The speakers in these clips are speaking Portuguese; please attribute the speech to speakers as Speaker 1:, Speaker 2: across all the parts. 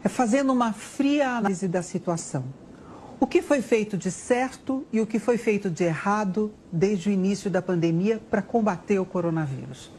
Speaker 1: Fazendo uma fria análise da situação. O que foi feito de certo e o que foi feito de errado desde o início da pandemia para combater o coronavírus?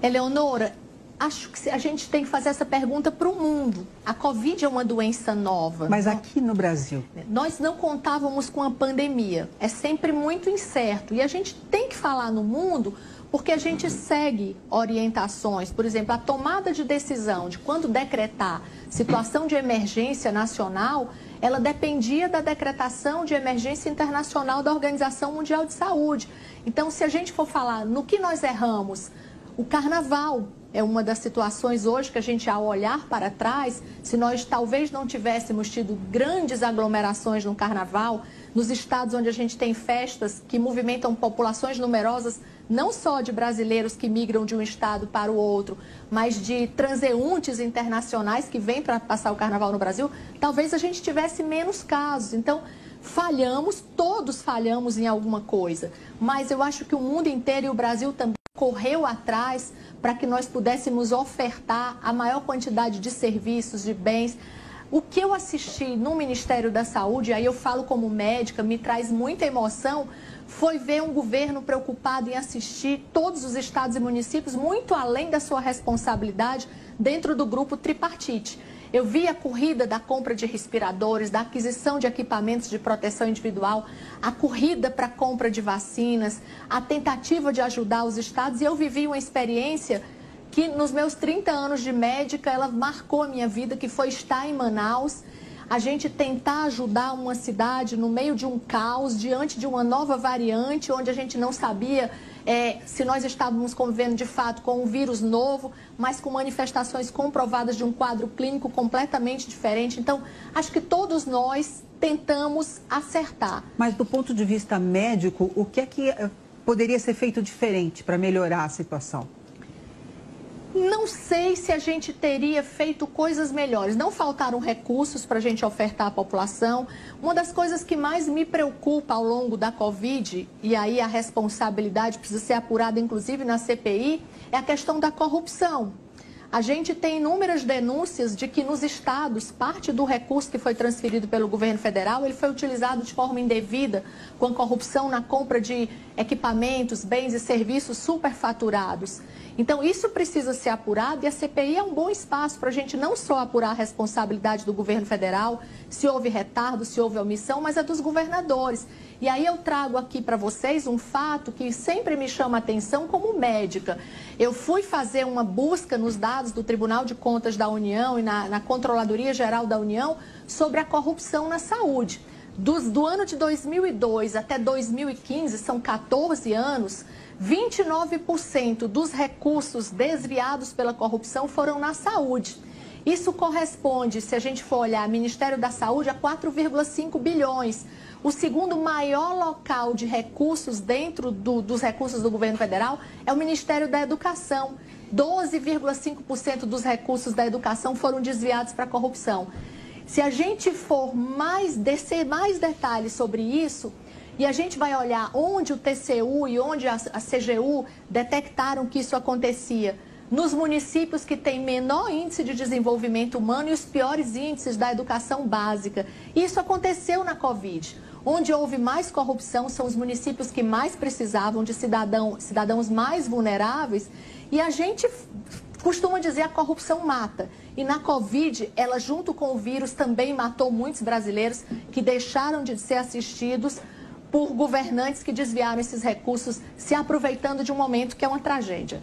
Speaker 2: Eleonora, acho que a gente tem que fazer essa pergunta para o mundo. A Covid é uma doença nova.
Speaker 1: Mas aqui no Brasil?
Speaker 2: Nós não contávamos com a pandemia. É sempre muito incerto. E a gente tem que falar no mundo porque a gente segue orientações. Por exemplo, a tomada de decisão de quando decretar situação de emergência nacional, ela dependia da decretação de emergência internacional da Organização Mundial de Saúde. Então, se a gente for falar no que nós erramos, o carnaval é uma das situações hoje que a gente, ao olhar para trás, se nós talvez não tivéssemos tido grandes aglomerações no carnaval, nos estados onde a gente tem festas que movimentam populações numerosas, não só de brasileiros que migram de um estado para o outro, mas de transeuntes internacionais que vêm para passar o carnaval no Brasil, talvez a gente tivesse menos casos. Então, falhamos, todos falhamos em alguma coisa, mas eu acho que o mundo inteiro e o Brasil também correu atrás para que nós pudéssemos ofertar a maior quantidade de serviços, de bens. O que eu assisti no Ministério da Saúde, aí eu falo como médica, me traz muita emoção, foi ver um governo preocupado em assistir todos os estados e municípios, muito além da sua responsabilidade, dentro do grupo tripartite. Eu vi a corrida da compra de respiradores, da aquisição de equipamentos de proteção individual, a corrida para a compra de vacinas, a tentativa de ajudar os estados, e eu vivi uma experiência que nos meus 30 anos de médica, ela marcou a minha vida, que foi estar em Manaus, a gente tentar ajudar uma cidade no meio de um caos, diante de uma nova variante, onde a gente não sabia se nós estávamos convivendo de fato com um vírus novo, mas com manifestações comprovadas de um quadro clínico completamente diferente. Então, acho que todos nós tentamos acertar.
Speaker 1: Mas do ponto de vista médico, o que é que poderia ser feito diferente para melhorar a situação?
Speaker 2: Não sei se a gente teria feito coisas melhores. Não faltaram recursos para a gente ofertar à população. Uma das coisas que mais me preocupa ao longo da Covid, e aí a responsabilidade precisa ser apurada, inclusive na CPI, é a questão da corrupção. A gente tem inúmeras denúncias de que nos estados, parte do recurso que foi transferido pelo governo federal, ele foi utilizado de forma indevida, com corrupção na compra de equipamentos, bens e serviços superfaturados. Então, isso precisa ser apurado e a CPI é um bom espaço para a gente não só apurar a responsabilidade do governo federal, se houve retardo, se houve omissão, mas a dos governadores. E aí eu trago aqui para vocês um fato que sempre me chama a atenção como médica. Eu fui fazer uma busca nos dados do Tribunal de Contas da União e na Controladoria Geral da União sobre a corrupção na saúde. Do ano de 2002 até 2015, são 14 anos, 29% dos recursos desviados pela corrupção foram na saúde. Isso corresponde, se a gente for olhar Ministério da Saúde, a 4,5 bilhões. O segundo maior local de recursos dentro dos recursos do governo federal é o Ministério da Educação. 12,5% dos recursos da educação foram desviados para a corrupção. Se a gente for descer mais detalhes sobre isso, e a gente vai olhar onde o TCU e onde a CGU detectaram que isso acontecia, nos municípios que têm menor índice de desenvolvimento humano e os piores índices da educação básica. Isso aconteceu na Covid. Onde houve mais corrupção são os municípios que mais precisavam de cidadãos mais vulneráveis. E a gente costuma dizer a corrupção mata. E na Covid, ela junto com o vírus também matou muitos brasileiros que deixaram de ser assistidos por governantes que desviaram esses recursos, se aproveitando de um momento que é uma tragédia.